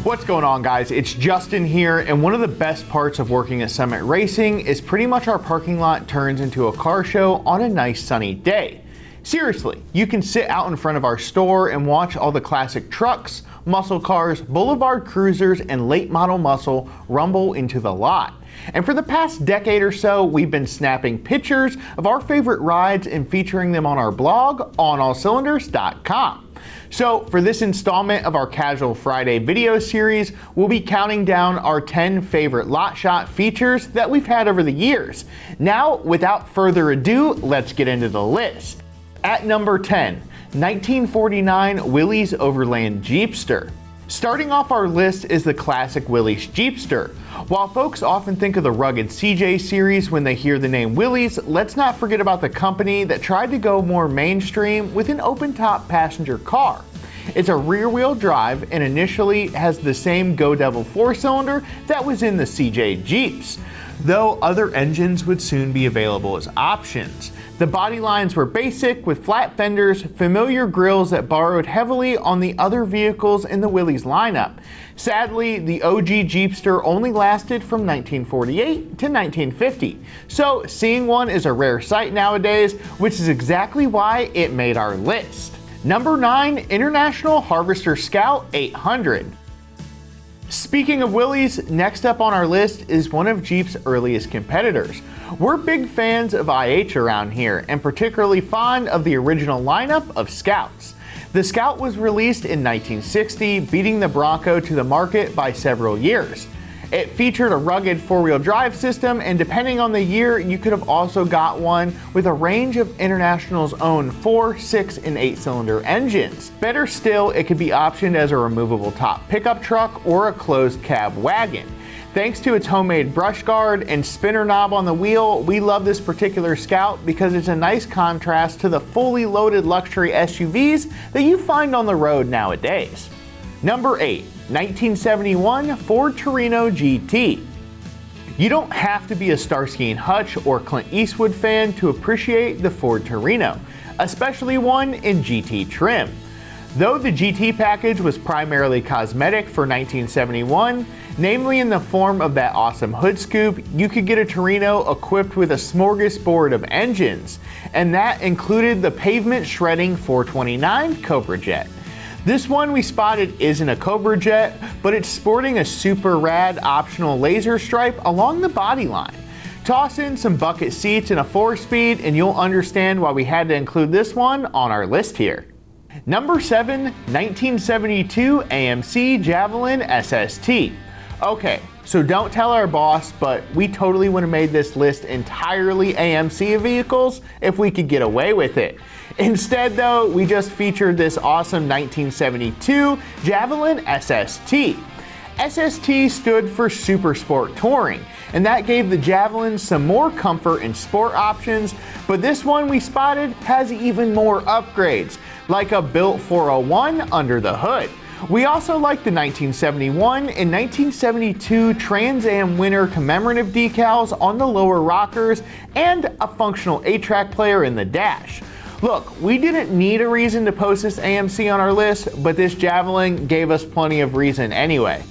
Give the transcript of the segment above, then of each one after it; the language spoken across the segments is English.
What's going on, guys? It's Justin here, and one of the best parts of working at Summit Racing is pretty much our parking lot turns into a car show on a nice sunny day. Seriously, you can sit out in front of our store and watch all the classic trucks, muscle cars, boulevard cruisers, and late model muscle rumble into the lot. And for the past decade or so, we've been snapping pictures of our favorite rides and featuring them on our blog, OnAllCylinders.com. So for this installment of our Casual Friday video series, we'll be counting down our 10 favorite lot shot features that we've had over the years. Now, without further ado, let's get into the list. At number 10, 1949 Willys Overland Jeepster. Starting off our list is the classic Willys Jeepster. While folks often think of the rugged CJ series when they hear the name Willys, let's not forget about the company that tried to go more mainstream with an open-top passenger car. It's a rear-wheel drive and initially has the same Go Devil 4-cylinder that was in the CJ Jeeps, though other engines would soon be available as options. The body lines were basic with flat fenders, familiar grills that borrowed heavily on the other vehicles in the Willys lineup. Sadly, the OG Jeepster only lasted from 1948 to 1950, so seeing one is a rare sight nowadays, which is exactly why it made our list. Number 9, International Harvester Scout 800. Speaking of Willys, next up on our list is one of Jeep's earliest competitors. We're big fans of IH around here, and particularly fond of the original lineup of Scouts. The Scout was released in 1960, beating the Bronco to the market by several years. It featured a rugged four-wheel drive system, and depending on the year, you could have also got one with a range of International's own 4, 6, and 8-cylinder engines. Better still, it could be optioned as a removable top pickup truck or a closed cab wagon. Thanks to its homemade brush guard and spinner knob on the wheel, we love this particular Scout because it's a nice contrast to the fully loaded luxury SUVs that you find on the road nowadays. Number 8. 1971 Ford Torino GT. You don't have to be a Starsky and Hutch or Clint Eastwood fan to appreciate the Ford Torino, especially one in GT trim. Though the GT package was primarily cosmetic for 1971, namely in the form of that awesome hood scoop, you could get a Torino equipped with a smorgasbord of engines, and that included the pavement shredding 429 Cobra Jet. This one we spotted isn't a Cobra Jet, but it's sporting a super rad optional laser stripe along the body line. Toss in some bucket seats and a 4-speed and you'll understand why we had to include this one on our list here. Number 7, 1972 AMC Javelin SST. Okay, so don't tell our boss, but we totally would have made this list entirely AMC vehicles if we could get away with it. Instead though, we just featured this awesome 1972 Javelin SST. SST stood for Super Sport Touring, and that gave the Javelin some more comfort and sport options, but this one we spotted has even more upgrades, like a built 401 under the hood. We also like the 1971 and 1972 Trans Am winner commemorative decals on the lower rockers and a functional 8-track player in the dash. Look, we didn't need a reason to post this AMC on our list, but this Javelin gave us plenty of reason anyway.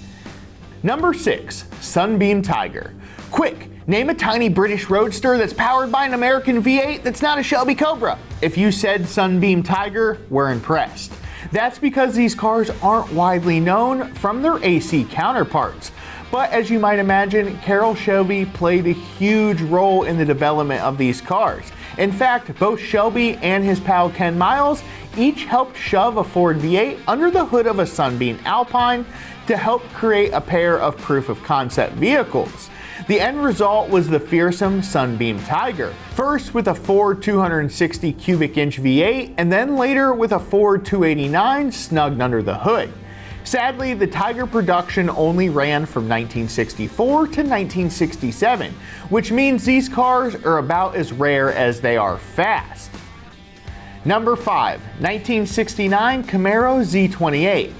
Number 6, Sunbeam Tiger. Quick, name a tiny British roadster that's powered by an American V8 that's not a Shelby Cobra. If you said Sunbeam Tiger, we're impressed. That's because these cars aren't widely known from their AC counterparts. But as you might imagine, Carroll Shelby played a huge role in the development of these cars. In fact, both Shelby and his pal Ken Miles each helped shove a Ford V8 under the hood of a Sunbeam Alpine to help create a pair of proof of concept vehicles. The end result was the fearsome Sunbeam Tiger, first with a Ford 260 cubic inch V8 and then later with a Ford 289 snugged under the hood. Sadly, the Tiger production only ran from 1964 to 1967, which means these cars are about as rare as they are fast. Number 5, 1969 Camaro Z28.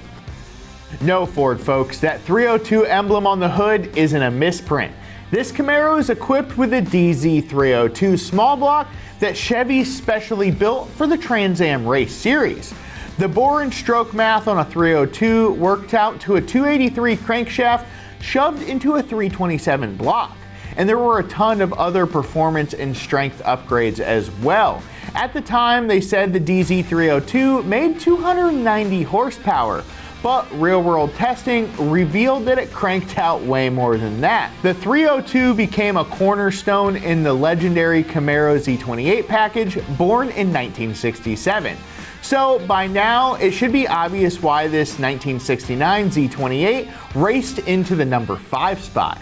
No, Ford folks, that 302 emblem on the hood isn't a misprint. This Camaro is equipped with a DZ302 small block that Chevy specially built for the Trans Am race series. The bore and stroke math on a 302 worked out to a 283 crankshaft shoved into a 327 block. And there were a ton of other performance and strength upgrades as well. At the time, they said the DZ302 made 290 horsepower, but real-world testing revealed that it cranked out way more than that. The 302 became a cornerstone in the legendary Camaro Z28 package, born in 1967. So by now, it should be obvious why this 1969 Z28 raced into the number 5 spot.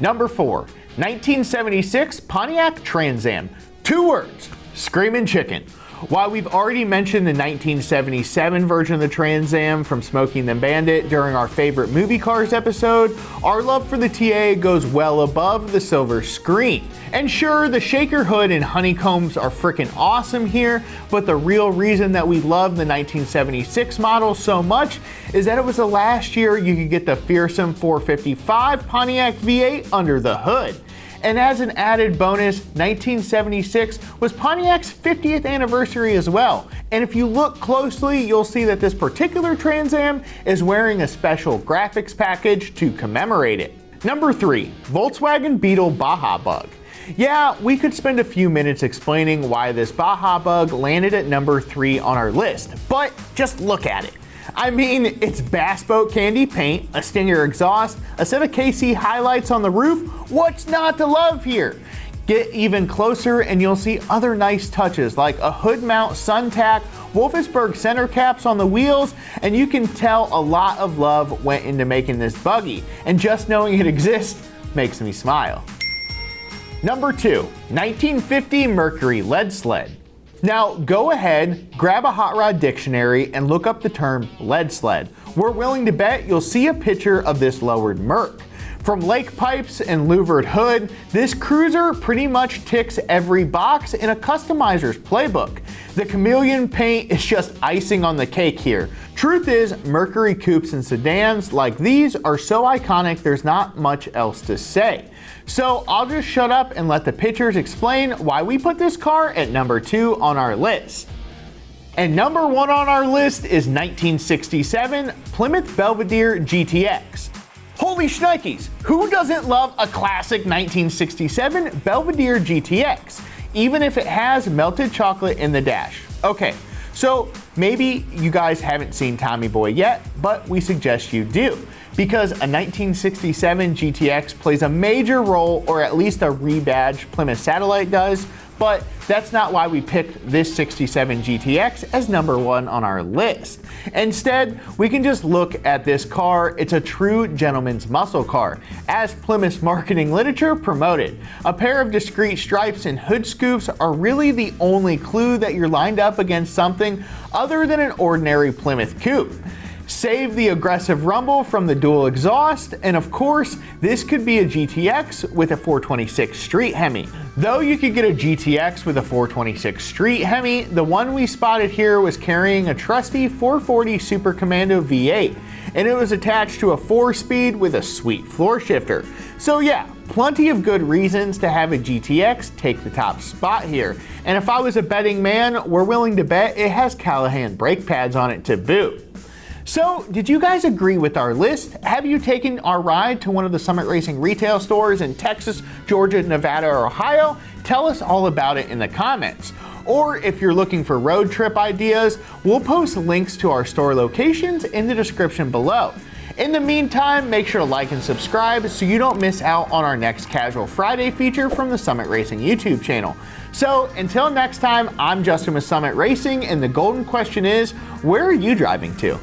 Number 4, 1976 Pontiac Trans Am. 2 words, screamin' chicken. While we've already mentioned the 1977 version of the Trans Am from Smokey and the Bandit during our favorite movie cars episode, our love for the TA goes well above the silver screen. And sure, the shaker hood and honeycombs are freaking awesome here, but the real reason that we love the 1976 model so much is that it was the last year you could get the fearsome 455 Pontiac V8 under the hood. And as an added bonus, 1976 was Pontiac's 50th anniversary as well. And if you look closely, you'll see that this particular Trans Am is wearing a special graphics package to commemorate it. Number 3, Volkswagen Beetle Baja Bug. Yeah, we could spend a few minutes explaining why this Baja Bug landed at number 3 on our list, but just look at it. I mean, it's Bass Boat Candy paint, a Stinger exhaust, a set of KC highlights on the roof. What's not to love here? Get even closer and you'll see other nice touches like a hood mount sun tack, Wolfsburg center caps on the wheels, and you can tell a lot of love went into making this buggy, and just knowing it exists makes me smile. Number 2, 1950 Mercury Lead Sled. Now go ahead, grab a hot rod dictionary and look up the term lead sled. We're willing to bet you'll see a picture of this lowered Merc. From lake pipes and louvered hood, this cruiser pretty much ticks every box in a customizer's playbook. The chameleon paint is just icing on the cake here. Truth is, Mercury coupes and sedans like these are so iconic there's not much else to say. So I'll just shut up and let the pictures explain why we put this car at number 2 on our list. And number 1 on our list is 1967 Plymouth Belvedere GTX. Holy shnikes, who doesn't love a classic 1967 Belvedere GTX, even if it has melted chocolate in the dash? Okay, so maybe you guys haven't seen Tommy Boy yet, but we suggest you do, because a 1967 GTX plays a major role, or at least a rebadged Plymouth Satellite does, but that's not why we picked this 67 GTX as number 1 on our list. Instead, we can just look at this car. It's a true gentleman's muscle car, as Plymouth's marketing literature promoted. A pair of discreet stripes and hood scoops are really the only clue that you're lined up against something other than an ordinary Plymouth coupe. Save the aggressive rumble from the dual exhaust, and of course, this could be a GTX with a 426 Street Hemi. Though you could get a GTX with a 426 Street Hemi, the one we spotted here was carrying a trusty 440 Super Commando V8, and it was attached to a 4-speed with a sweet floor shifter. So yeah, plenty of good reasons to have a GTX take the top spot here. And if I was a betting man, we're willing to bet it has Callahan brake pads on it to boot. So, did you guys agree with our list? Have you taken our ride to one of the Summit Racing retail stores in Texas, Georgia, Nevada, or Ohio? Tell us all about it in the comments. Or if you're looking for road trip ideas, we'll post links to our store locations in the description below. In the meantime, make sure to like and subscribe so you don't miss out on our next Casual Friday feature from the Summit Racing YouTube channel. So until next time, I'm Justin with Summit Racing, and the golden question is, where are you driving to?